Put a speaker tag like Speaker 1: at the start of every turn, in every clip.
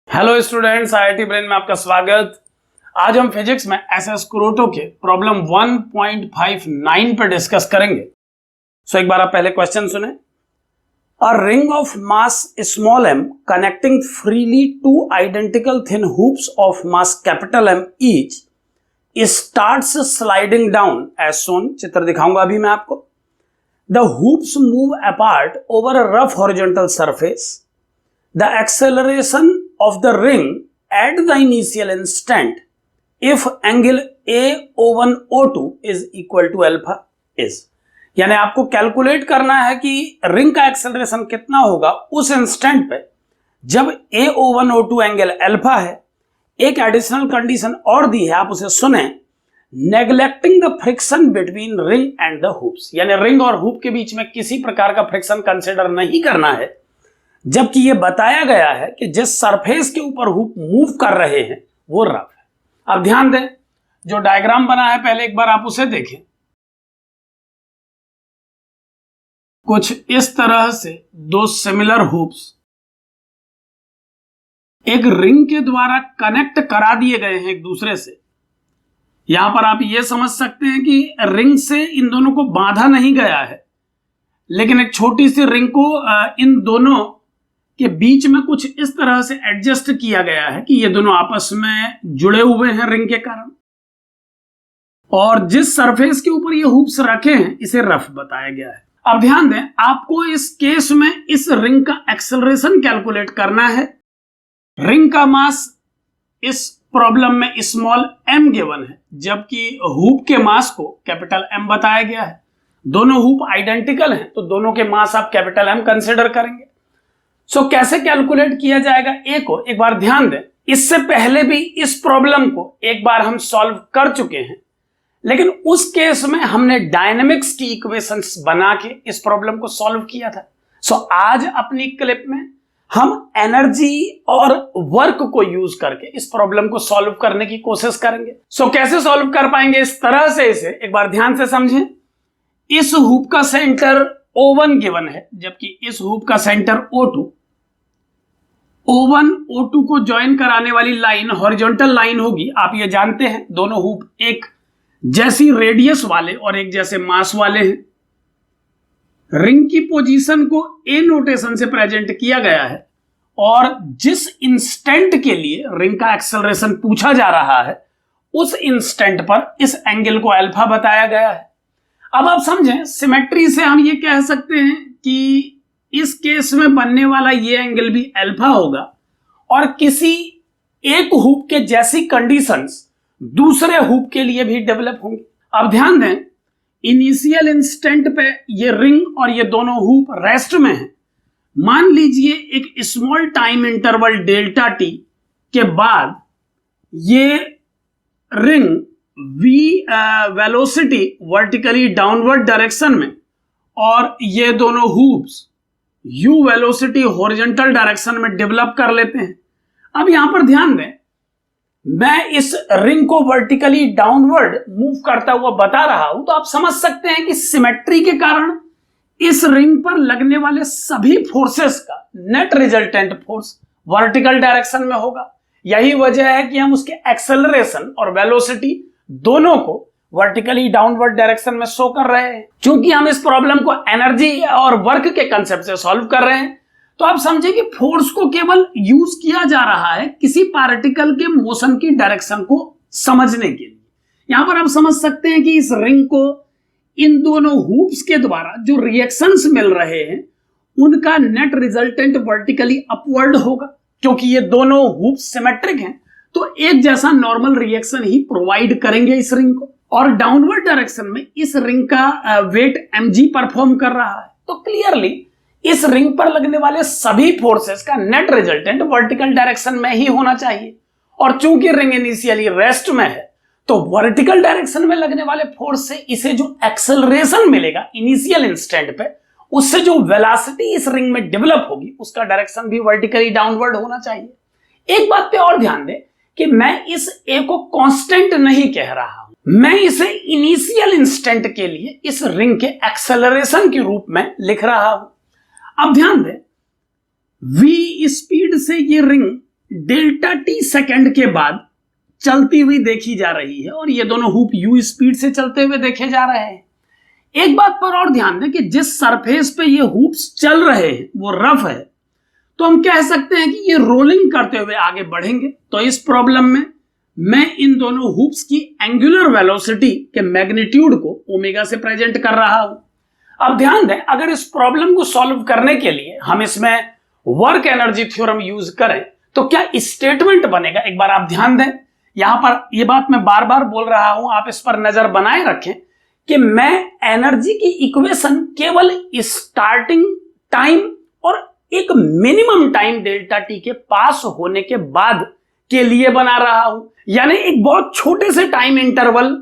Speaker 1: Hello students, IIT brain में आपका स्वागत। आज हम फिजिक्स में एसएस क्रोटो के प्रॉब्लम 1.59 पर डिस्कस करेंगे। सो एक बार आप पहले क्वेश्चन सुने। A ring of mass small m connecting freely to identical thin hoops of mass capital M each starts sliding down as shown. चित्र दिखाऊंगा अभी मैं आपको। The hoops move apart over a rough horizontal surface. The acceleration of the ring at the initial instant if angle A01 O2 is equal to alpha is, यानी आपको calculate करना है कि रिंग का एक्सेलरेशन कितना होगा उस इंस्टेंट पे जब A01 O2 एंगल अल्फा है। एक एडिशनल कंडीशन और दी है, आप उसे सुने। Neglecting the friction between ring and the hoops, यानी रिंग और हूप के बीच में किसी प्रकार का फ्रिक्शन कंसिडर नहीं करना है, जबकि यह बताया गया है कि जिस सरफेस के ऊपर हुप मूव कर रहे हैं वो रफ है। अब ध्यान दें, जो डायग्राम बना है पहले एक बार आप उसे देखें। कुछ इस तरह से दो सिमिलर हुप्स एक रिंग के द्वारा कनेक्ट करा दिए गए हैं एक दूसरे से। यहां पर आप यह समझ सकते हैं कि रिंग से इन दोनों को बांधा नहीं गया है, लेकिन एक छोटी सी रिंग को इन दोनों के बीच में कुछ इस तरह से एडजस्ट किया गया है कि ये दोनों आपस में जुड़े हुए हैं रिंग के कारण। और जिस सरफेस के ऊपर ये हुप्स रखे हैं इसे रफ बताया गया है। अब ध्यान दें, आपको इस केस में इस रिंग का एक्सेलरेशन कैलकुलेट करना है। रिंग का मास इस प्रॉब्लम में स्मॉल m गिवन है, जबकि हुप के मास को कैपिटल M बताया गया है। दोनों हुप आइडेंटिकल हैं तो दोनों के मास आप कैपिटल M कंसिडर करेंगे। सो कैसे कैलकुलेट किया जाएगा ए को, एक बार ध्यान दें। इससे पहले भी इस प्रॉब्लम को एक बार हम सॉल्व कर चुके हैं, लेकिन उस केस में हमने डायनेमिक्स की इक्वेशंस बना के इस प्रॉब्लम को सॉल्व किया था। सो आज अपनी क्लिप में हम एनर्जी और वर्क को यूज करके इस प्रॉब्लम को सॉल्व करने की कोशिश करेंगे। सो कैसे सॉल्व कर पाएंगे इस तरह से, इसे एक बार ध्यान से समझें। इस हुप का सेंटर O1 गिवन है, जबकि इस हुप का सेंटर O2। O1 O2 को ज्वाइन कराने वाली लाइन हॉरिजॉन्टल लाइन होगी। आप ये जानते हैं दोनों हुप एक जैसी रेडियस वाले और एक जैसे मास वाले हैं। रिंग की पोजीशन को ए नोटेशन से प्रेजेंट किया गया है और जिस इंस्टेंट के लिए रिंग का एक्सेलरेशन पूछा जा रहा है उस इंस्टेंट पर इस एंगल को अल्फा बताया गया है। अब आप समझें, सिमेट्री से हम ये कह सकते हैं कि इस केस में बनने वाला ये एंगल भी अल्फा होगा और किसी एक हुप के जैसी कंडीशंस दूसरे हुप के लिए भी डेवलप होंगी। अब ध्यान दें, इनिशियल इंस्टेंट पे ये रिंग और ये दोनों हुप रेस्ट में हैं। मान लीजिए एक small time interval delta T के बाद ये ring velocity vertically downward direction में और ये दोनों hoops u velocity horizontal direction में डेवलप कर लेते हैं। अब यहां पर ध्यान दें, मैं इस रिंग को वर्टिकली डाउनवर्ड मूव करता हुआ बता रहा हूं, तो आप समझ सकते हैं कि सिमेट्री के कारण इस रिंग पर लगने वाले सभी फोर्सेस का net resultant force vertical direction में होगा। यही वजह है कि हम उसके एक्सेलरेशन और वेलोसिटी दोनों को वर्टिकली डाउनवर्ड डायरेक्शन में शो कर रहे हैं। क्योंकि हम इस प्रॉब्लम को एनर्जी और वर्क के कंसेप्ट से सॉल्व कर रहे हैं, तो आप समझे कि फोर्स को केवल यूज किया जा रहा है किसी पार्टिकल के मोशन की डायरेक्शन को समझने के लिए। यहां पर आप समझ सकते हैं कि इस रिंग को इन दोनों हूप्स के द्वारा जो रिएक्शंस मिल रहे हैं उनका नेट रिजल्टेंट वर्टिकली अपवर्ड होगा। क्योंकि ये दोनों हूप्स सिमेट्रिक हैं तो एक जैसा नॉर्मल रिएक्शन ही प्रोवाइड करेंगे इस रिंग को, और डाउनवर्ड डायरेक्शन में इस रिंग का वेट mg परफॉर्म कर रहा है। तो क्लियरली इस रिंग पर लगने वाले सभी फोर्सेस का नेट रिजल्टेंट वर्टिकल डायरेक्शन में ही होना चाहिए। और चूंकि रिंग इनिशियली रेस्ट में है तो वर्टिकल डायरेक्शन में लगने वाले फोर्स से इसे जो एक्सेलरेशन मिलेगा इनिशियल इंस्टेंट पे, उससे जो वेलोसिटी इस रिंग में डेवलप होगी उसका डायरेक्शन भी वर्टिकली डाउनवर्ड होना चाहिए। एक बात पे और ध्यान दें कि मैं इस ए को कांस्टेंट नहीं कह रहा हूं, मैं इसे इनिशियल इंस्टेंट के लिए इस रिंग के एक्सेलरेशन के रूप में लिख रहा हूं। अब ध्यान दें, v स्पीड से ये रिंग डेल्टा टी सेकंड के बाद चलती हुई देखी जा रही है और ये दोनों हुप यू स्पीड से चलते हुए देखे जा रहे हैं। एक बात पर और ध्यान दें कि जिस सरफेस पे ये हुप्स चल रहे हैं वो रफ है, तो हम कह सकते हैं कि ये रोलिंग करते हुए आगे बढ़ेंगे। तो इस प्रॉब्लम में मैं इन दोनों हुप्स की एंगुलर वेलोसिटी के मैग्नीट्यूड को ओमेगा से प्रेजेंट कर रहा हूं। अब ध्यान दें, अगर इस प्रॉब्लम को सॉल्व करने के लिए हम इसमें वर्क एनर्जी थ्योरम यूज करें तो क्या स्टेटमेंट बनेगा, एक बार आप ध्यान दें। यहां पर यह बात मैं बार बार बोल रहा हूं, आप इस पर नजर बनाए रखें कि मैं एनर्जी की इक्वेशन केवल स्टार्टिंग टाइम और एक मिनिमम टाइम डेल्टा टी के पास होने के बाद के लिए बना रहा हूं, यानी एक बहुत छोटे से टाइम इंटरवल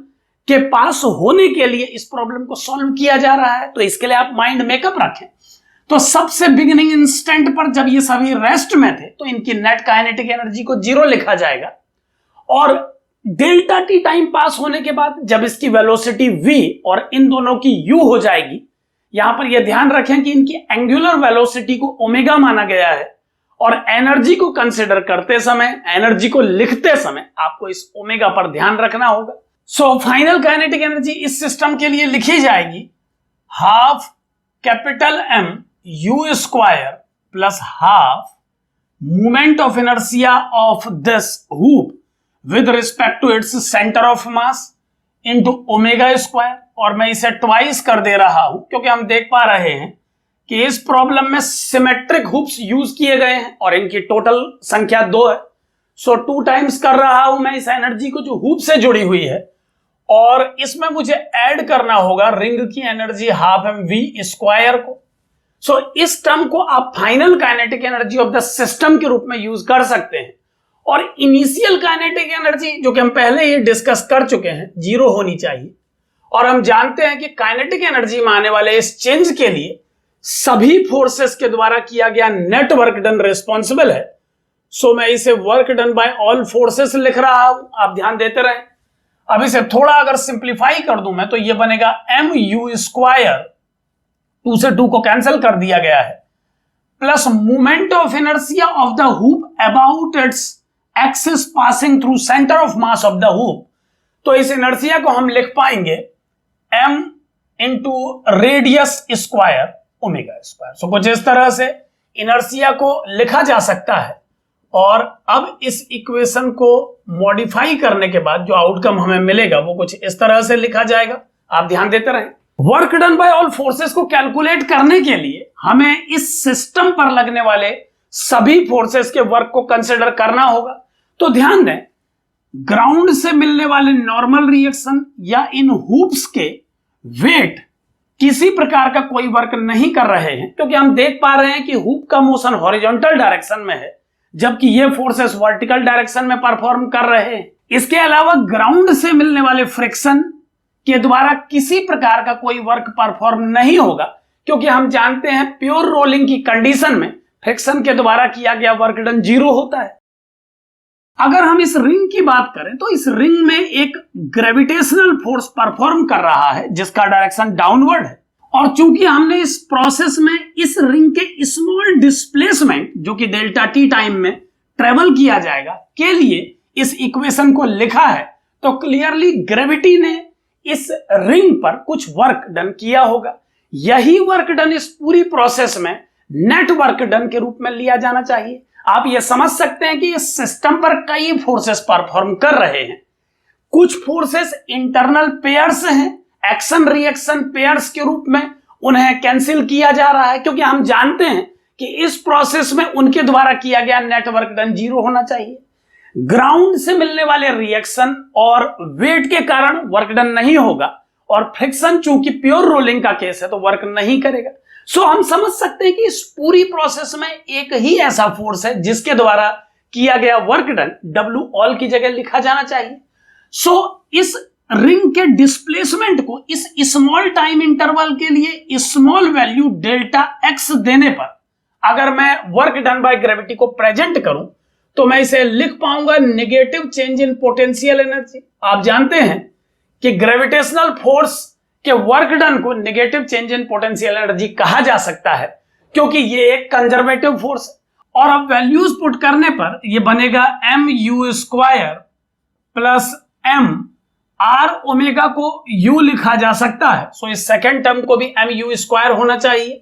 Speaker 1: के पास होने के लिए इस प्रॉब्लम को सॉल्व किया जा रहा है। तो इसके लिए आप माइंड मेकअप रखें। तो सबसे बिगिनिंग इंस्टेंट पर जब ये सभी रेस्ट में थे तो इनकी नेट काइनेटिक एनर्जी को 0 लिखा जाएगा, और डेल्टा टी टाइम पास होने के बाद जब इसकी वेलोसिटी v और इन दोनों की u हो जाएगी, यहां पर यह ध्यान रखें कि इनकी एंगुलर वेलोसिटी को ओमेगा माना गया है, और एनर्जी को कंसिडर करते समय, एनर्जी को लिखते समय आपको इस ओमेगा पर ध्यान रखना होगा। सो फाइनल काइनेटिक एनर्जी इस सिस्टम के लिए लिखी जाएगी half capital M U square plus half moment of inertia of this hoop with respect to its centre of mass into omega square, और मैं इसे ट्वाइस कर दे रहा हूं क्योंकि हम देख पा रहे हैं कि इस प्रॉब्लम में सिमेट्रिक हुप्स यूज किए गए हैं और इनकी टोटल संख्या 2 है। सो 2 टाइम्स कर रहा हूं मैं इस एनर्जी को जो हुप से जुड़ी हुई है, और इसमें मुझे ऐड करना होगा रिंग की energy half M V square को। सो इस टर्म को आप final kinetic energy of the system के रूप में यूज कर सकते हैं, और इनिशियल काइनेटिक एनर्जी जो कि हम पहले ही डिस्कस कर चुके हैं 0 होनी चाहिए, और हम जानते हैं कि काइनेटिक एनर्जी में आने वाले इस चेंज के लिए सभी फोर्सेस के द्वारा किया गया नेट वर्क डन रिस्पॉन्सिबल है। सो मैं इसे work done by all forces लिख रहा हूं, आप ध्यान देते रहें। अब इसे थोड़ा अगर सिंप्लीफाई कर दूं मैं तो ये बनेगा एम यू स्क्वायर, 2 से 2 को कैंसिल कर दिया गया है, plus moment of inertia of the hoop about its axis passing through centre of mass of the hoop. तो इस इनर्शिया को हम लिख पाएंगे m into radius square omega square. So कुछ इस तरह से इनर्शिया को लिखा जा सकता है, और अब इस इक्वेशन को मॉडिफाई करने के बाद जो आउटकम हमें मिलेगा वो कुछ इस तरह से लिखा जाएगा, आप ध्यान देते रहें। Work done by all forces को कैलकुलेट करने के लिए हमें इस सिस्टम पर लगने वाले सभी फोर्सेस के वर्क को कंसिडर करना होगा। तो ध्यान दें, ग्राउंड से मिलने वाले नॉर्मल रिएक्शन या इन हुप्स के वेट किसी प्रकार का कोई वर्क नहीं कर रहे हैं, क्योंकि हम देख पा रहे हैं कि हुप का मोशन हॉरिजॉन्टल डायरेक्शन में है जबकि ये फोर्सेस वर्टिकल डायरेक्शन में परफॉर्म कर रहे हैं। इसके अलावा ग्राउंड से मिलने वाले फ्रिक्शन के द्वारा किसी प्रकार का कोई वर्क परफॉर्म नहीं होगा, क्योंकि हम जानते हैं प्योर रोलिंग की कंडीशन में फ्रिक्शन के द्वारा किया गया वर्क डन 0 होता है। अगर हम इस रिंग की बात करें तो इस रिंग में एक ग्रेविटेशनल फोर्स परफॉर्म कर रहा है जिसका डायरेक्शन डाउनवर्ड है, और चूंकि हमने इस प्रोसेस में इस रिंग के स्मॉल डिस्प्लेसमेंट जो कि डेल्टा टी टाइम में ट्रेवल किया जाएगा के लिए इस इक्वेशन को लिखा है, तो क्लियरली ग्रेविटी ने इस रिंग पर कुछ वर्क डन किया होगा। यही वर्क डन इस पूरी प्रोसेस में नेट वर्क डन के रूप में लिया जाना चाहिए। आप यह समझ सकते हैं कि इस सिस्टम पर कई फोर्सेस परफॉर्म कर रहे हैं। कुछ फोर्सेस इंटरनल पेयर्स हैं, एक्शन रिएक्शन पेयर्स के रूप में उन्हें कैंसिल किया जा रहा है, क्योंकि हम जानते हैं कि इस प्रोसेस में उनके द्वारा किया गया नेट वर्क डन 0 होना चाहिए। ग्राउंड से मिलने वाले रिएक्शन और वेट के कारण वर्क डन नहीं होगा, और फ्रिक्शन चूंकि प्योर रोलिंग का केस है तो वर्क नहीं करेगा। सो हम समझ सकते हैं कि इस पूरी प्रोसेस में एक ही ऐसा फोर्स है जिसके द्वारा किया गया वर्क डन W ऑल की जगह लिखा जाना चाहिए। सो इस रिंग के डिस्प्लेसमेंट को इस स्मॉल टाइम इंटरवल के लिए स्मॉल वैल्यू डेल्टा x देने पर अगर मैं वर्क डन बाय ग्रेविटी को प्रेजेंट करूं तो मैं इसे लिख पाऊंगा negative change in potential energy. आप जानते हैं कि ग्रेविटेशनल फोर्स के वर्क डन को negative change in potential energy कहा जा सकता है, क्योंकि ये एक कंजर्वेटिव फोर्स है, और अब वैल्यूज पुट करने पर ये बनेगा mu square plus m, r omega को u लिखा जा सकता है, सो इस सेकेंड टर्म को भी mu स्क्वायर होना चाहिए,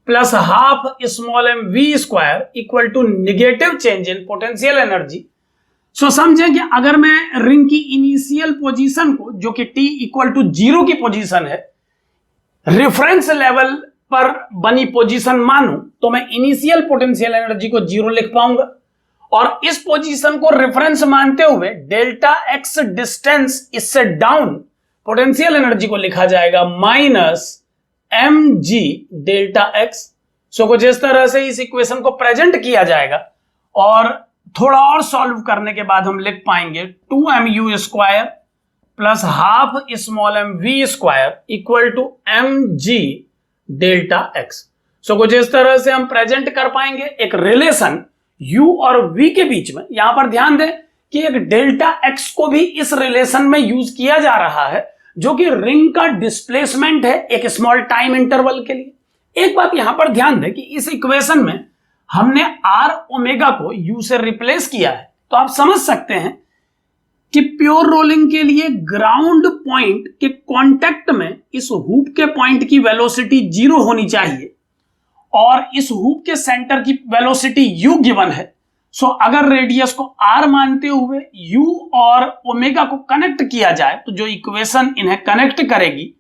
Speaker 1: plus half small m v square equal to negative change in potential energy. So समझें कि अगर मैं रिंग की इनिशियल पोजीशन को, जो कि t इक्वल टू 0 की पोजीशन है, रेफरेंस लेवल पर बनी पोजीशन मानूं, तो मैं इनिशियल पोटेंशियल एनर्जी को 0 लिख पाऊंगा, और इस पोजीशन को रेफरेंस मानते हुए डेल्टा x डिस्टेंस इससे डाउन पोटेंशियल एनर्जी को लिखा जाएगा minus mg delta x। So कुछ इस तरह से इस इक्वेशन को प्रेजेंट किया जाएगा, और थोड़ा और सॉल्व करने के बाद हम लिख पाएंगे 2mu square plus half small m v square equal to mg delta x। So कुछ इस तरह से हम प्रेजेंट कर पाएंगे एक रिलेशन u और v के बीच में। यहां पर ध्यान दें कि एक डेल्टा x को भी इस रिलेशन में यूज किया जा रहा है, जो कि रिंग का डिस्प्लेसमेंट है एक स्मॉल टाइम इंटरवल के लिए। एक बात यहां पर ध्यान दें कि इस इक्वेशन में हमने r ओमेगा को u से रिप्लेस किया है, तो आप समझ सकते हैं कि प्योर रोलिंग के लिए ग्राउंड पॉइंट के कांटेक्ट में इस हुप के पॉइंट की वेलोसिटी 0 होनी चाहिए, और इस हुप के सेंटर की वेलोसिटी u गिवन है। सो अगर रेडियस को r मानते हुए u और ओमेगा को कनेक्ट किया जाए, तो जो इक्वेशन इन्हें कनेक्ट करेगी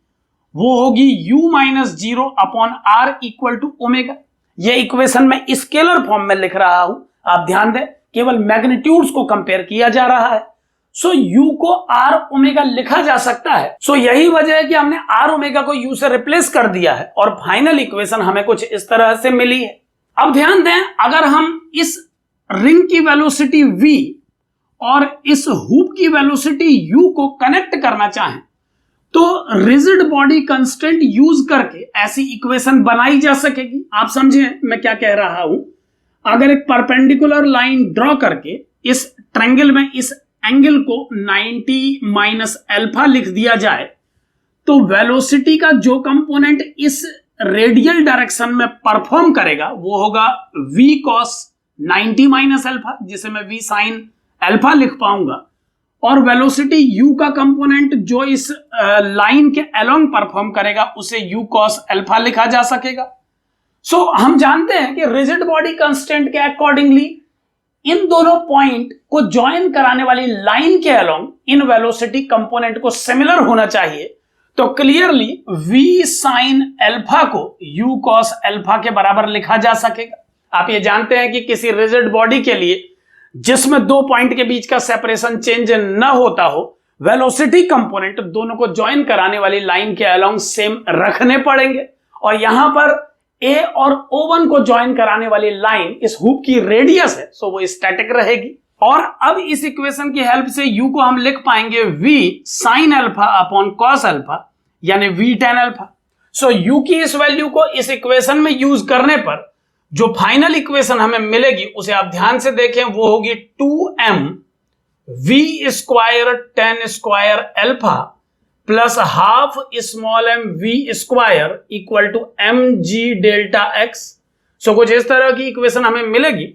Speaker 1: वो होगी u minus 0 upon r equal to omega. ये इक्वेशन मैं स्केलर फॉर्म में लिख रहा हूं, आप ध्यान दें, केवल मैग्नीट्यूड्स को कंपेयर किया जा रहा है। सो u को r ओमेगा लिखा जा सकता है। सो यही वजह है कि हमने r ओमेगा को u से रिप्लेस कर दिया है, और फाइनल इक्वेशन हमें कुछ इस तरह से मिली है। अब ध्यान दें, अगर हम इस रिंग की वेलोसिटी v और इस हुप की वेलोसिटी u को कनेक्ट करना चाहें, तो रिजिड बॉडी कंस्टेंट यूज करके ऐसी इक्वेशन बनाई जा सकेगी। आप समझें मैं क्या कह रहा हूं। अगर एक परपेंडिकुलर लाइन ड्रॉ करके इस ट्रायंगल में इस एंगल को 90 माइनस अल्फा लिख दिया जाए, तो वेलोसिटी का जो कंपोनेंट इस रेडियल डायरेक्शन में परफॉर्म करेगा वो होगा v cos 90 माइनस अल्फा, जिसे मैं v sin अल्फा लिख पाऊंगा, और वेलोसिटी u का कंपोनेंट जो इस लाइन के अलोंग परफॉर्म करेगा उसे u cos अल्फा लिखा जा सकेगा। सो हम जानते हैं कि रिजिड बॉडी कांस्टेंट के अकॉर्डिंगली इन दोनों पॉइंट को ज्वाइन कराने वाली लाइन के अलोंग इन वेलोसिटी कंपोनेंट को सिमिलर होना चाहिए, तो क्लियरली v sin अल्फा को u cos अल्फा के बराबर लिखा जा सकेगा। आप ये जानते हैं कि किसी रिजिड बॉडी के लिए जिसमें दो पॉइंट के बीच का सेपरेशन चेंज न होता हो, वेलोसिटी कंपोनेंट दोनों को ज्वाइन कराने वाली लाइन के अलोंग सेम रखने पड़ेंगे, और यहां पर A और O1 को ज्वाइन कराने वाली लाइन इस हुप की रेडियस है, सो वो स्टैटिक रहेगी। और अब इस इक्वेशन की हेल्प से u को हम लिख पाएंगे v sin alpha upon cos alpha, यानी v tan अल्फा। सो u की इस वैल्यू को इस इक्वेशन में यूज करने पर जो फाइनल इक्वेशन हमें मिलेगी उसे आप ध्यान से देखें, वो होगी 2m v square tan square alpha plus half small m v square equal to mg delta x। So कुछ इस तरह की इक्वेशन हमें मिलेगी,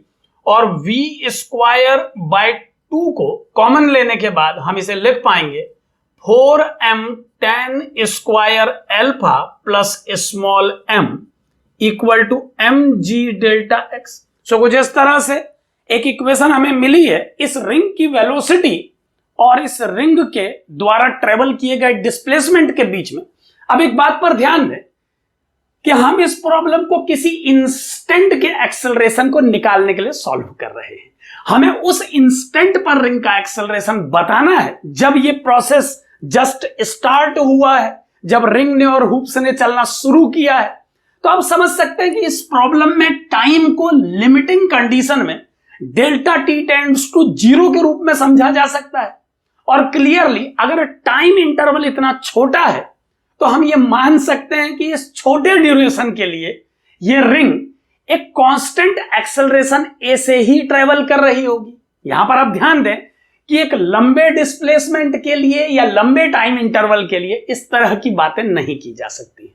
Speaker 1: और v स्क्वायर बाय 2 को कॉमन लेने के बाद हम इसे लिख पाएंगे 4m tan square alpha plus small m equal to mg delta x। So कुछ इस तरह से एक इक्वेशन हमें मिली है इस रिंग की वेलोसिटी और इस रिंग के द्वारा ट्रेवल किए गए डिस्प्लेसमेंट के बीच में। अब एक बात पर ध्यान दें कि हम इस प्रॉब्लम को किसी इंस्टेंट के एक्सेलरेशन को निकालने के लिए सॉल्व कर रहे हैं। हमें उस इंस्टेंट पर रिंग का एक्सेलरेशन बताना है जब ये प्रोसेस जस्ट स्टार्ट हुआ है, जब रिंग ने और हुप्स ने चलना शुरू किया है। तो आप समझ सकते हैं कि इस प्रॉब्लम में टाइम को लिमिटिंग कंडीशन में डेल्टा टी टेंड्स टू 0 के रूप में समझा जा सकता है, और क्लियरली अगर टाइम इंटरवल इतना छोटा है तो हम ये मान सकते हैं कि इस छोटे ड्यूरेशन के लिए ये रिंग एक कांस्टेंट एक्सेलरेशन ए से ही ट्रेवल कर रही होगी। यहां पर आप ध्यान दें कि एक लंबे डिस्प्लेसमेंट के लिए या लंबे टाइम इंटरवल के लिए इस तरह की बातें नहीं की जा सकती,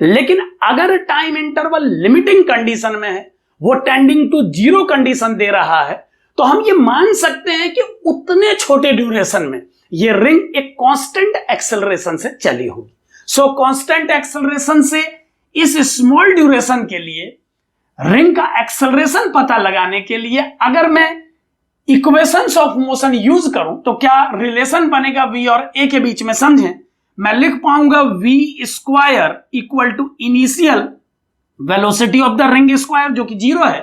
Speaker 1: लेकिन अगर टाइम इंटरवल लिमिटिंग कंडीशन में है वो टेंडिंग टू जीरो कंडीशन दे रहा है, तो हम ये मान सकते हैं कि उतने छोटे ड्यूरेशन में ये रिंग एक कांस्टेंट एक्सेलरेशन से चली होगी। सो कांस्टेंट एक्सेलरेशन से इस स्मॉल ड्यूरेशन के लिए रिंग का एक्सेलरेशन पता लगाने के लिए अगर मैं इक्वेशंस ऑफ मोशन यूज करूं तो क्या रिलेशन बनेगा v और a के बीच में, समझें। मैं लिख पाऊंगा v square equal to initial velocity of the ring square जो कि 0 है,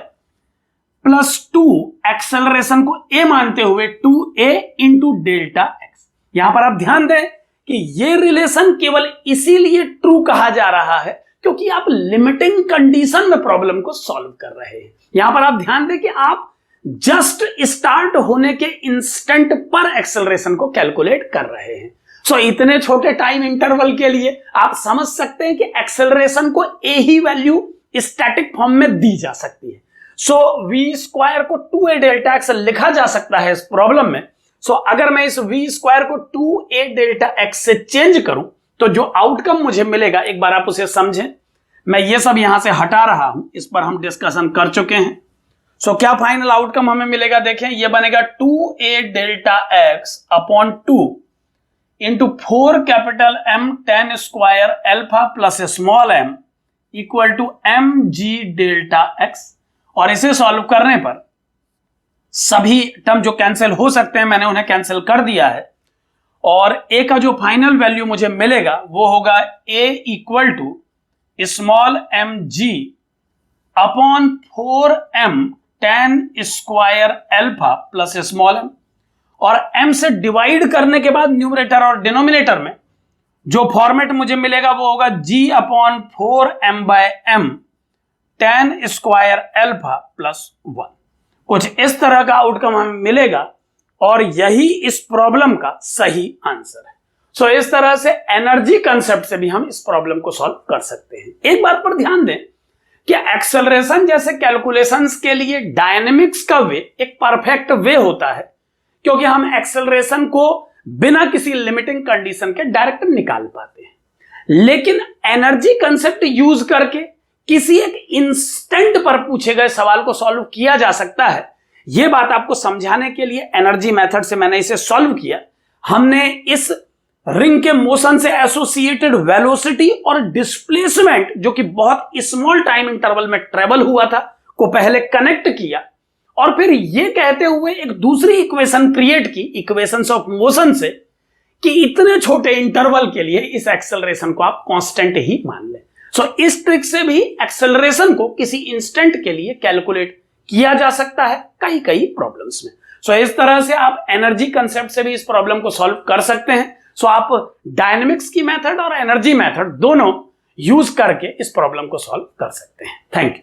Speaker 1: प्लस 2 एक्सेलरेशन को a मानते हुए 2a इंटू डेल्टा एक्स। यहां पर आप ध्यान दें कि यह रिलेशन केवल इसीलिए ट्रू कहा जा रहा है क्योंकि आप लिमिटिंग कंडीशन में प्रॉब्लम को सॉल्व कर रहे हैं। यहां पर आप ध्यान दें कि आप जस्ट स्टार्ट होने के इंस्टेंट पर एक्सेलरेशन को कैलकुलेट कर रहे हैं। सो इतने छोटे टाइम इंटरवल के लिए आप समझ सकते हैं कि एक्सेलरेशन को ए ही वैल्यू स्टैटिक फॉर्म में दी जा सकती है। सो v स्क्वायर को 2a डेल्टा एक्स लिखा जा सकता है इस प्रॉब्लम में। सो अगर मैं इस v स्क्वायर को 2a डेल्टा एक्स से चेंज करूं तो जो आउटकम मुझे मिलेगा, एक बार आप उसे समझें। मैं ये सब यहां से हटा रहा हूं, इस पर हम डिस्कशन कर चुके हैं। सो क्या फाइनल आउटकम हमें मिलेगा, देखें ये बनेगा 2a delta x upon 2 into 4 capital M tan square alpha plus small m equal to mg delta x. और इसे सॉल्व करने पर सभी टर्म जो कैंसिल हो सकते हैं मैंने उन्हें कैंसिल कर दिया है, और a का जो फाइनल वैल्यू मुझे मिलेगा वो होगा a equal to small mg upon 4m tan square alpha plus small m, और m से डिवाइड करने के बाद न्यूमरेटर और डिनोमिनेटर में जो फॉर्मेट मुझे मिलेगा वो होगा g upon 4m by m tan square alpha plus 1। कुछ इस तरह का आउटकम हमें मिलेगा और यही इस प्रॉब्लम का सही आंसर है। सो इस तरह से एनर्जी कंसेप्ट से भी हम इस प्रॉब्लम को सॉल्व कर सकते हैं। एक बात पर ध्यान दें कि एक्सेलरेशन जैसे कैलकुलेशंस के लिए डायनेमिक्स का वे एक परफेक्ट वे होता है क्योंकि हम एक्सेलरेशन को बिना किसी लिमिटिंग कंडीशन के डायरेक्ट निकाल पाते हैं। लेकिन एनर्जी कंसेप्ट यूज करके किसी एक इंस्टेंट पर पूछे गए सवाल को सॉल्व किया जा सकता है। यह बात आपको समझाने के लिए एनर्जी मेथड से मैंने इसे सॉल्व किया। हमने इस रिंग के मोशन से एसोसिएटेड वेलोसिटी और डिस्प्लेसमेंट जो कि बहुत स्मॉल टाइम इंटरवल में ट्रेवल हुआ था को पहले कनेक्ट किया और फिर यह कहते हुए एक दूसरी इक्वेशन क्रिएट की, इक्वेशंस ऑफ मोशन से, कि इतने छोटे इंटरवल के लिए इस एक्सेलरेशन को आप कांस्टेंट ही मान लें। सो इस ट्रिक से भी एक्सेलरेशन को किसी इंस्टेंट के लिए कैलकुलेट किया जा सकता है कई प्रॉब्लम्स में। सो इस तरह से आप एनर्जी कंसेप्ट से भी इस प्रॉब्लम को सॉल्व कर सकते हैं। सो आप डायनेमिक्स की मेथड और एनर्जी मेथड दोनों यूज करके इस प्रॉब्लम को सॉल्व कर सकते हैं। Thank you.